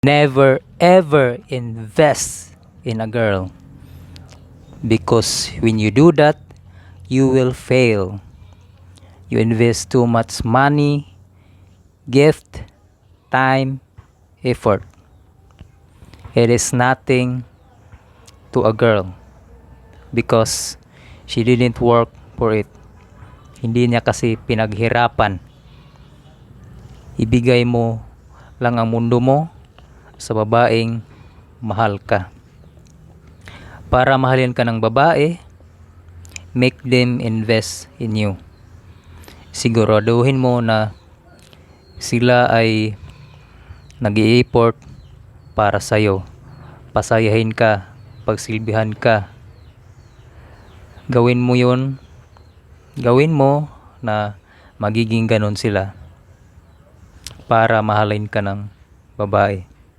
Never ever invest in a girl, because when you do that, you will fail. You invest too much money, gift, time, effort. It is nothing to a girl because she didn't work for it. Hindi niya kasi pinaghirapan. Ibigay mo lang ang mundo mo sa babaeng mahal ka. Para mahalin ka ng babae, make them invest in you. Siguraduhin mo na sila ay nag-i-effort para sa'yo. Pasayahin ka, pagsilbihan ka. Gawin mo yun. Gawin mo na magiging ganon sila para mahalin ka ng babae.